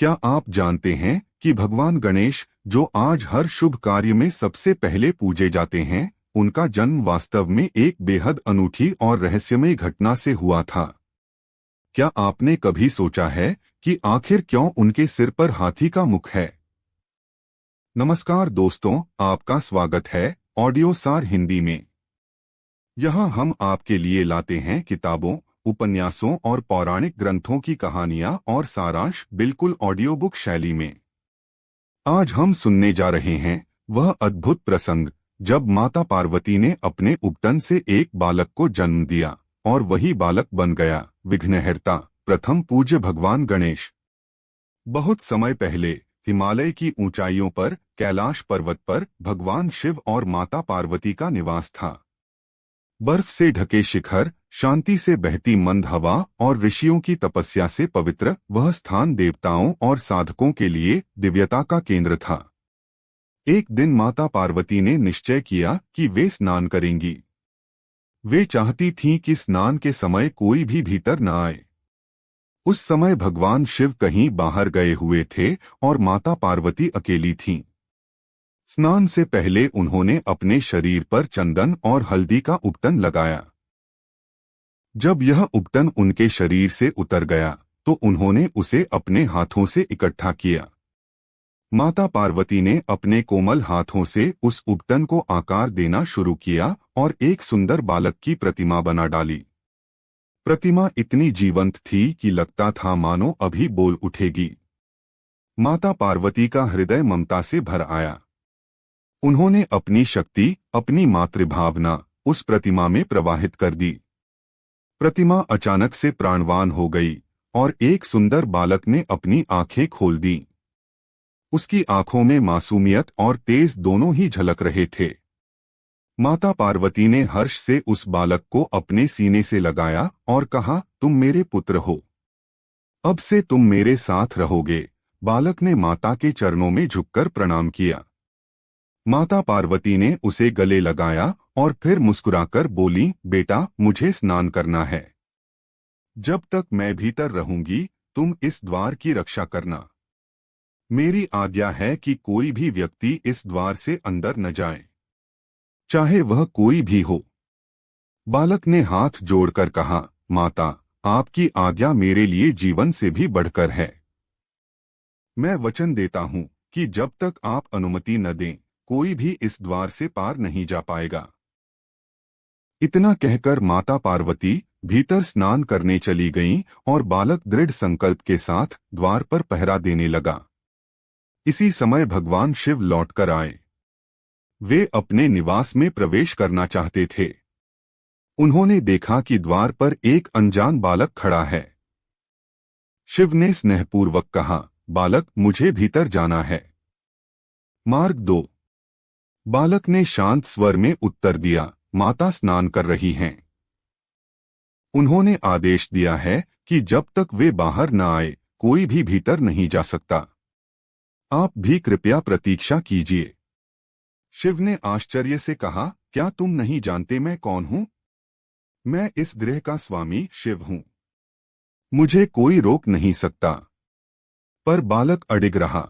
क्या आप जानते हैं कि भगवान गणेश, जो आज हर शुभ कार्य में सबसे पहले पूजे जाते हैं, उनका जन्म वास्तव में एक बेहद अनूठी और रहस्यमय घटना से हुआ था। क्या आपने कभी सोचा है कि आखिर क्यों उनके सिर पर हाथी का मुख है? नमस्कार दोस्तों, आपका स्वागत है ऑडियो सार हिंदी में। यहाँ हम आपके लिए लाते हैं किताबों, उपन्यासों और पौराणिक ग्रंथों की कहानियाँ और सारांश बिल्कुल ऑडियो बुक शैली में। आज हम सुनने जा रहे हैं वह अद्भुत प्रसंग जब माता पार्वती ने अपने उपटन से एक बालक को जन्म दिया और वही बालक बन गया विघ्नहर्ता, प्रथम पूज्य भगवान गणेश। बहुत समय पहले हिमालय की ऊंचाइयों पर कैलाश पर्वत पर भगवान शिव और माता पार्वती का निवास था। बर्फ से ढके शिखर, शांति से बहती मंद हवा और ऋषियों की तपस्या से पवित्र वह स्थान देवताओं और साधकों के लिए दिव्यता का केंद्र था। एक दिन माता पार्वती ने निश्चय किया कि वे स्नान करेंगी। वे चाहती थीं कि स्नान के समय कोई भी भीतर न आए। उस समय भगवान शिव कहीं बाहर गए हुए थे और माता पार्वती अकेली थीं। स्नान से पहले उन्होंने अपने शरीर पर चंदन और हल्दी का उपटन लगाया। जब यह उपटन उनके शरीर से उतर गया तो उन्होंने उसे अपने हाथों से इकट्ठा किया। माता पार्वती ने अपने कोमल हाथों से उस उपटन को आकार देना शुरू किया और एक सुंदर बालक की प्रतिमा बना डाली। प्रतिमा इतनी जीवंत थी कि लगता था मानो अभी बोल उठेगी। माता पार्वती का हृदय ममता से भर आया। उन्होंने अपनी शक्ति, अपनी मातृभावना उस प्रतिमा में प्रवाहित कर दी। प्रतिमा अचानक से प्राणवान हो गई और एक सुंदर बालक ने अपनी आंखें खोल दी। उसकी आंखों में मासूमियत और तेज दोनों ही झलक रहे थे। माता पार्वती ने हर्ष से उस बालक को अपने सीने से लगाया और कहा, तुम मेरे पुत्र हो। अब से तुम मेरे साथ रहोगे। बालक ने माता के चरणों में झुककर प्रणाम किया। माता पार्वती ने उसे गले लगाया और फिर मुस्कुराकर बोली, बेटा, मुझे स्नान करना है। जब तक मैं भीतर रहूंगी तुम इस द्वार की रक्षा करना। मेरी आज्ञा है कि कोई भी व्यक्ति इस द्वार से अंदर न जाए, चाहे वह कोई भी हो। बालक ने हाथ जोड़कर कहा, माता, आपकी आज्ञा मेरे लिए जीवन से भी बढ़कर है। मैं वचन देता हूं कि जब तक आप अनुमति न दें कोई भी इस द्वार से पार नहीं जा पाएगा। इतना कहकर माता पार्वती भीतर स्नान करने चली गईं और बालक दृढ़ संकल्प के साथ द्वार पर पहरा देने लगा। इसी समय भगवान शिव लौटकर आए। वे अपने निवास में प्रवेश करना चाहते थे। उन्होंने देखा कि द्वार पर एक अनजान बालक खड़ा है। शिव ने स्नेहपूर्वक कहा, बालक, मुझे भीतर जाना है। मार्ग 2। बालक ने शांत स्वर में उत्तर दिया, माता स्नान कर रही हैं। उन्होंने आदेश दिया है कि जब तक वे बाहर न आए कोई भी भीतर नहीं जा सकता। आप भी कृपया प्रतीक्षा कीजिए। शिव ने आश्चर्य से कहा, क्या तुम नहीं जानते मैं कौन हूं? मैं इस गृह का स्वामी शिव हूं। मुझे कोई रोक नहीं सकता। पर बालक अडिग रहा।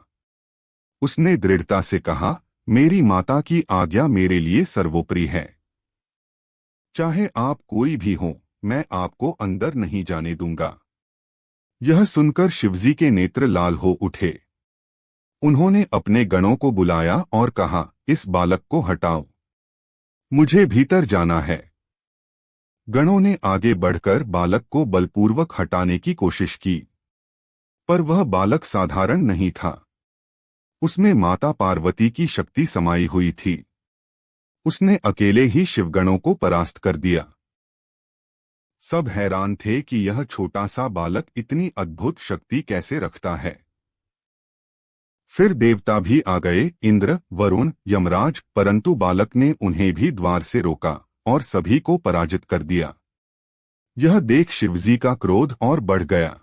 उसने दृढ़ता से कहा, मेरी माता की आज्ञा मेरे लिए सर्वोपरि है। चाहे आप कोई भी हो, मैं आपको अंदर नहीं जाने दूंगा। यह सुनकर शिवजी के नेत्र लाल हो उठे। उन्होंने अपने गणों को बुलाया और कहा, इस बालक को हटाओ। मुझे भीतर जाना है। गणों ने आगे बढ़कर बालक को बलपूर्वक हटाने की कोशिश की, पर वह बालक साधारण नहीं था। उसमें माता पार्वती की शक्ति समाई हुई थी। उसने अकेले ही शिवगणों को परास्त कर दिया। सब हैरान थे कि यह छोटा सा बालक इतनी अद्भुत शक्ति कैसे रखता है। फिर देवता भी आ गए, इंद्र, वरुण, यमराज, परंतु बालक ने उन्हें भी द्वार से रोका और सभी को पराजित कर दिया। यह देख शिवजी का क्रोध और बढ़ गया।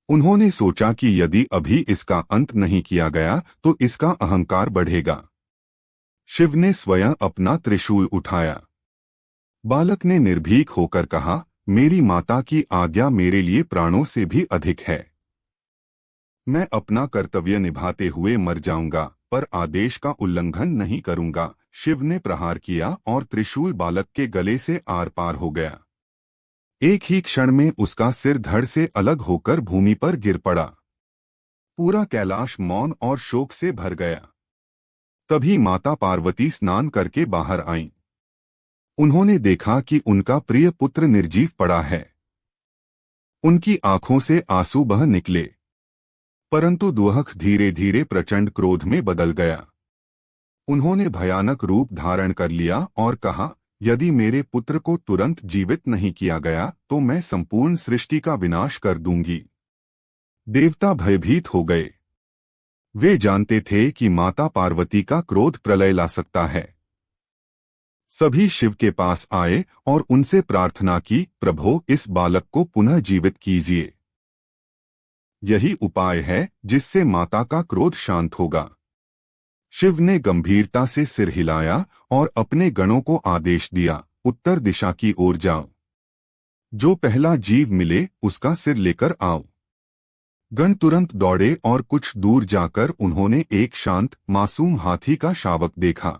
उन्होंने सोचा कि यदि अभी इसका अंत नहीं किया गया तो इसका अहंकार बढ़ेगा। शिव ने स्वयं अपना त्रिशूल उठाया। बालक ने निर्भीक होकर कहा, मेरी माता की आज्ञा मेरे लिए प्राणों से भी अधिक है। मैं अपना कर्तव्य निभाते हुए मर जाऊंगा, पर आदेश का उल्लंघन नहीं करूंगा। शिव ने प्रहार किया और त्रिशूल बालक के गले से आर पार हो गया। एक ही क्षण में उसका सिर धड़ से अलग होकर भूमि पर गिर पड़ा। पूरा कैलाश मौन और शोक से भर गया। तभी माता पार्वती स्नान करके बाहर आईं। उन्होंने देखा कि उनका प्रिय पुत्र निर्जीव पड़ा है। उनकी आंखों से आंसू बह निकले, परंतु दुहख धीरे धीरे प्रचंड क्रोध में बदल गया। उन्होंने भयानक रूप धारण कर लिया और कहा, यदि मेरे पुत्र को तुरंत जीवित नहीं किया गया तो मैं संपूर्ण सृष्टि का विनाश कर दूंगी। देवता भयभीत हो गए। वे जानते थे कि माता पार्वती का क्रोध प्रलय ला सकता है। सभी शिव के पास आए और उनसे प्रार्थना की, प्रभो इस बालक को पुनः जीवित कीजिए। यही उपाय है जिससे माता का क्रोध शांत होगा। शिव ने गंभीरता से सिर हिलाया और अपने गणों को आदेश दिया, उत्तर दिशा की ओर जाओ। जो पहला जीव मिले उसका सिर लेकर आओ। गण तुरंत दौड़े और कुछ दूर जाकर उन्होंने एक शांत मासूम हाथी का शावक देखा।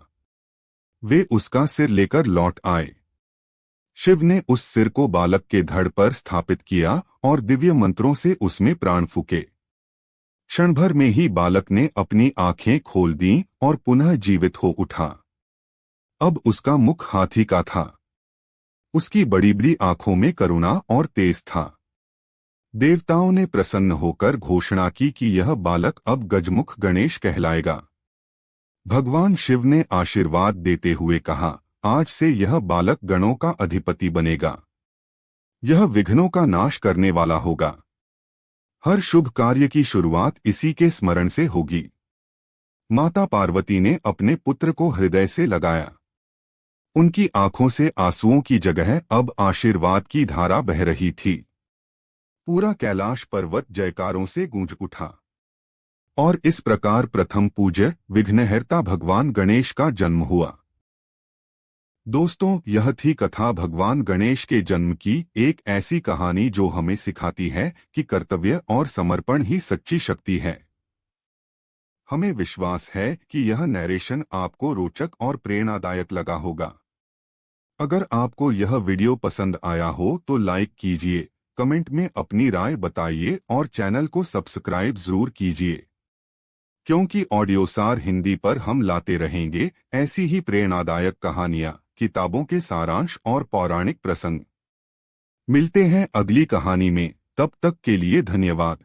वे उसका सिर लेकर लौट आए। शिव ने उस सिर को बालक के धड़ पर स्थापित किया और दिव्य मंत्रों से उसमें प्राण फूके। क्षण भर में ही बालक ने अपनी आंखें खोल दी और पुनः जीवित हो उठा। अब उसका मुख हाथी का था। उसकी बड़ी बड़ी आंखों में करुणा और तेज था। देवताओं ने प्रसन्न होकर घोषणा की कि यह बालक अब गजमुख गणेश कहलाएगा। भगवान शिव ने आशीर्वाद देते हुए कहा, आज से यह बालक गणों का अधिपति बनेगा। यह विघ्नों का नाश करने वाला होगा। हर शुभ कार्य की शुरुआत इसी के स्मरण से होगी। माता पार्वती ने अपने पुत्र को हृदय से लगाया। उनकी आंखों से आंसुओं की जगह अब आशीर्वाद की धारा बह रही थी। पूरा कैलाश पर्वत जयकारों से गूंज उठा। और इस प्रकार प्रथम पूज्य विघ्नहर्ता भगवान गणेश का जन्म हुआ। दोस्तों, यह थी कथा भगवान गणेश के जन्म की, एक ऐसी कहानी जो हमें सिखाती है कि कर्तव्य और समर्पण ही सच्ची शक्ति है। हमें विश्वास है कि यह नैरेशन आपको रोचक और प्रेरणादायक लगा होगा। अगर आपको यह वीडियो पसंद आया हो तो लाइक कीजिए, कमेंट में अपनी राय बताइए और चैनल को सब्सक्राइब जरूर कीजिए, क्योंकि ऑडियोसार हिंदी पर हम लाते रहेंगे ऐसी ही प्रेरणादायक कहानियाँ, किताबों के सारांश और पौराणिक प्रसंग। मिलते हैं अगली कहानी में, तब तक के लिए धन्यवाद।